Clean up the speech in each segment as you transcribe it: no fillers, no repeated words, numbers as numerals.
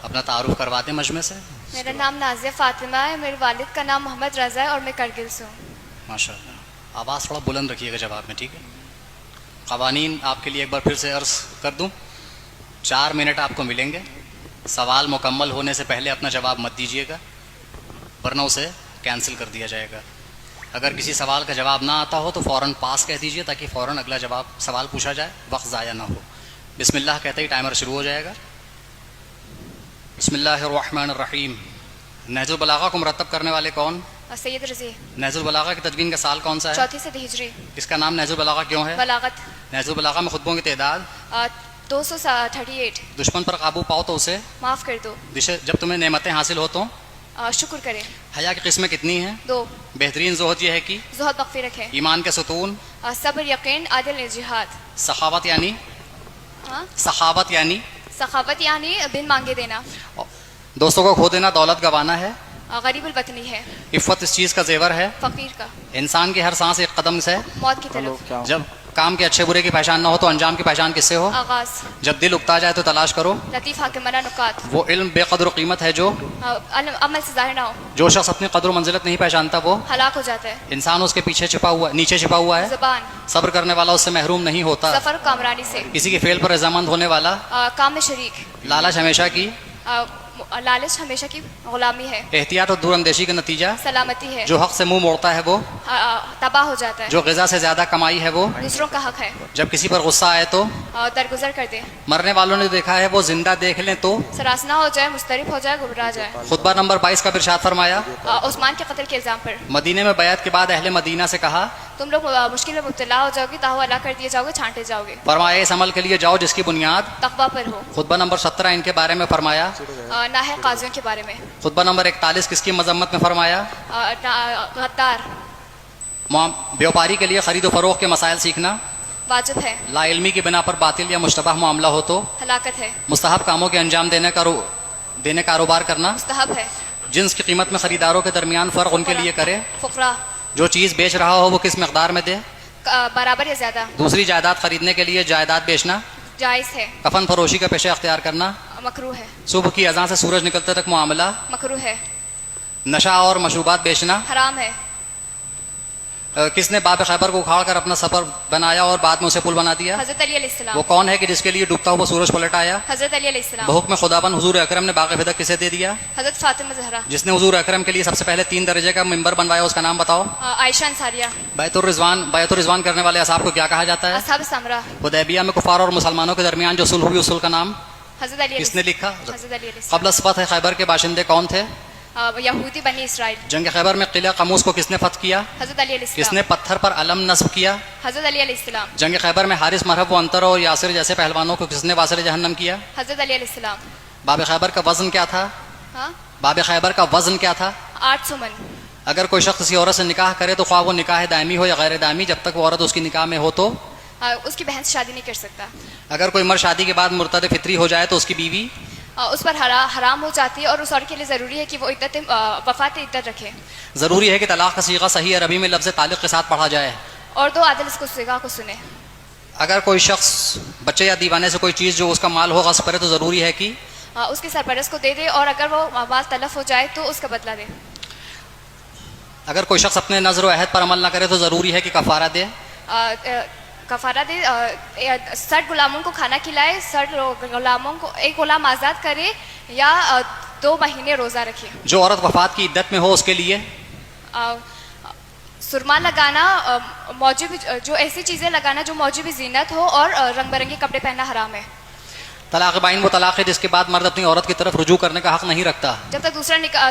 अपना तारुफ करवा दें मजमे से। मेरा नाम नाजिया फातिमा है, मेरे वालिद का नाम मोहम्मद रज़ा है और मैं करगिल से हूँ। माशाअल्लाह, आवाज़ थोड़ा बुलंद रखिएगा जवाब में, ठीक है। क़वानीन आपके लिए एक बार फिर से अर्ज़ कर दूँ, 4 मिनट आपको मिलेंगे। सवाल मुकम्मल होने से पहले अपना जवाब मत दीजिएगा, वरना उसे कैंसिल कर दिया जाएगा। अगर किसी सवाल का जवाब ना आता हो तो फ़ौरन पास कह दीजिए, ताकि फ़ौरन अगला सवाल पूछा जाए, वक्त ज़ाया ना हो। बिस्मिल्लाह कहते ही टाइमर शुरू हो जाएगा। बिस्मिल्लाहिर्रहमानिर्रहीम। नहजुल बलागा को मुरतब करने वाले कौन? सैयद रज़ी। नहजुल बलागा की तदवीन का साल कौन सा है? 4वीं सदी हिजरी। इसका नाम नहजुल बलागा क्यों है? बलागत। नहजुल बलागा में खुतबों की तादाद 238। दुश्मन पर काबू पाओ तो उसे माफ़ कर दो। जब तुम्हें नेमतें हासिल हो तो शुक्र करें। हया की किस्में कितनी हैं? 2। बेहतरीन ज़ोहद यह है कि ज़ुहद मग़फ़िरत रखें। ईमान के सुतून सब्र यकीन आदिल जिहाद। सखावत यानी हाँ, सखावत यानी सखावत यानी बिन मांगे देना। दोस्तों को खो देना दौलत गंवाना है। गरीबुल वतनी है। इफ़्फ़त इस चीज़ का जेवर है। फ़कीर का। इंसान की हर सांस एक कदम से। मौत की तरफ। जब काम के अच्छे बुरे की पहचान ना हो तो अंजाम की पहचान किससे हो? आगाज़। जब दिल उकता जाए तो तलाश करो। लतीफ़ हाकिमाना नुकात। वो इल्म बेक़द्र कीमत है जो अमल से ज़ाहिर ना हो। जो शख्स अपनी कद्र मंजिलत नहीं पहचानता वो हलाक हो जाता है। इंसान उसके नीचे छिपा हुआ है। ज़बान। सब्र करने वाला उससे महरूम नहीं होता। सफ़र कामरानी से। किसी के फेल पर रज़ामंद होने वाला काम में शरीक। लालच हमेशा की लालच हमेशा की गुलामी है। एहतियात और दूरअंदेशी का नतीजा सलामती है। जो हक से मुंह मोड़ता है वो तबाह हो जाता है। जो ग़िज़ा से ज़्यादा कमाई है वो दूसरों का हक है। जब किसी पर गुस्सा आए तो दरगुजर कर दे। मरने वालों ने देखा है वो जिंदा देख लें तो सरासना हो जाए, मुस्तरिब हो जाए, घबरा जाए। खुतबा नंबर 22 का इरशाद फरमाया। उस्मान के कत्ल के इल्ज़ाम पर मदीने में बैत के बाद अहले मदीना से कहा तुम लोग मुश्किल में मुब्तला हो जाओगे, ताहु अला कर दिए जाओगे, छांटे जाओगे। फरमाया इस अमल के लिए जाओ जिसकी बुनियाद तक़वा पर हो। खुतबा नंबर 17 इनके बारे में फरमाया। नाहे काजियों के बारे में। खुतबा नंबर 41 किसकी मजम्मत में फरमाया? गद्दार। व्यापारी के लिए खरीद फरोख्त के मसाइल सीखना वाजिब है। लाइल्मी की बिना पर बातिल या मुश्तबह मामला हो तो हलाकत है। मुस्तहब कामों के अंजाम देने कारोबार करना मुस्तहब है। जिन्स की कीमत में खरीदारों के दरमियान फ़र्क उनके लिए करे। फुकरा। जो चीज़ बेच रहा हो वो किस मकदार में दे। बराबर या ज़्यादा। दूसरी जायदाद खरीदने के लिए जायदाद बेचना जायज़ है। कफन फरोशी का पेशा अख्तियार करना मकरूह है। सुबह की अज़ान से सूरज निकलते तक मामला मकरूह है। नशा और मशरूबात बेचना हराम है। किसने बाब खैबर को उखाड़ कर अपना सफर बनाया और बाद में उसे पुल बना दिया? हज़रत अली अलैहिस्सलाम। वो कौन है कि जिसके लिए डूबता हुआ सूरज पलट आया? हज़रत अली अलैहिस्सलाम। बहुक्म खुदाबंद हुजूर अकरम ने बाग़ फिदक किसे दे दिया? हज़रत फातिमा ज़हरा। जिसने हुजूर अकरम के लिए सबसे पहले 3 दर्जे का मिंबर बनवाया उसका नाम बताओ? आयशा अंसारिया। बैतुर रिज़वान करने वाले असहाब को क्या कहा जाता है? असहाब समरा। हुदैबिया में कुफार और मुसलमानों के दरमियान जो सुलह हुई उस सुलह का नाम हज़रत अली। किसने लिखा? हज़रत अली अलैहिस्सलाम। क़ब्ल फ़तह खैबर के बाशिंदे कौन थे? यहूदी बनी इसराइल। जंग खैबर में किला कमूस को किसने फतह किया? हज़रत अली अलैहिस्सलाम। किसने पत्थर पर अलम नस्ब किया? हज़रत अली अलैहिस्सलाम। जंग खैबर में हारिस मरहब व अंतर और यासिर जैसे पहलवानों को किसने वासिल जहन्नम किया? हज़रत अली अलैहिस्सलाम। बाब खैबर का वज़न क्या था? बाब खैबर का वज़न क्या था? 800 मन। अगर कोई शख्स किसी औरत से निकाह करे तो ख्वाह वो निकाह दायमी हो या गैर दायमी, जब तक वो औरत उसकी निकाह में हो तो उसकी बहन से शादी नहीं कर सकता। अगर कोई मर्द शादी के बाद मुर्तद फित्री हो जाए तो उसकी बीवी उस पर हराम हो जाती है और उस औरत के लिए ज़रूरी है कि वो वफ़ात इद्दत रखे। ज़रूरी है कि तलाक़ का सीगा सही अरबी में लफ्ज़ तालिक़ के साथ पढ़ा जाए और 2 आदिल इसको सीगा को सुने। अगर कोई शख्स बच्चे या दीवाने से कोई चीज़ जो उसका माल हो गस्ब करे तो ज़रूरी है कि उसके सरपरस्त को दे दे, और अगर वो माल तलफ हो जाए तो उसका बदला दे। अगर कोई शख्स अपने नज़र व अहद पर अमल ना करे तो ज़रूरी है कि कफ़ारा दे। कफ़ारा दे। 60 गुलामों को खाना खिलाए, 60 गुलामों को, एक गुलाम आज़ाद करे या 2 महीने रोज़ा रखे। जो औरत वफ़ात की इद्दत में हो उसके लिए सुरमा लगाना, मौजूब जो ऐसी चीज़ें लगाना जो मौजूब ज़ीनत हो, और रंग बिरंगे कपड़े पहनना हराम है। तलाक़ बाइन वो तलाक़ है जिसके बाद मर्द अपनी औरत की तरफ रुजू करने का हक़ नहीं रखता जब तक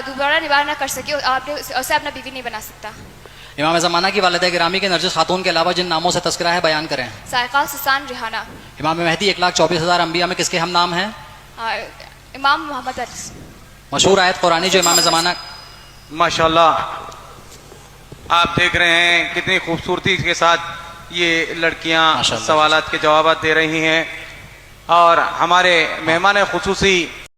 दोबारा निवाह न कर सके, उसे अपना बीवी नहीं बना सकता। इमाम ज़माना की वालिदा गिरामी के नरजिस खातून के अलावा जिन नामों से तज़किरा है बयान करें। साइक़ा, सुसान, रिहाना। इमाम महदी 1,24,000 अम्बिया में किसके हम नाम हैं? इमाम मोहम्मद अली। मशहूर आयत कुरानी जो इमाम ज़माना। माशाल्लाह, आप देख रहे हैं कितनी खूबसूरती के साथ ये लड़कियां सवालात के जवाब दे रही हैं, और हमारे मेहमान खुसूसी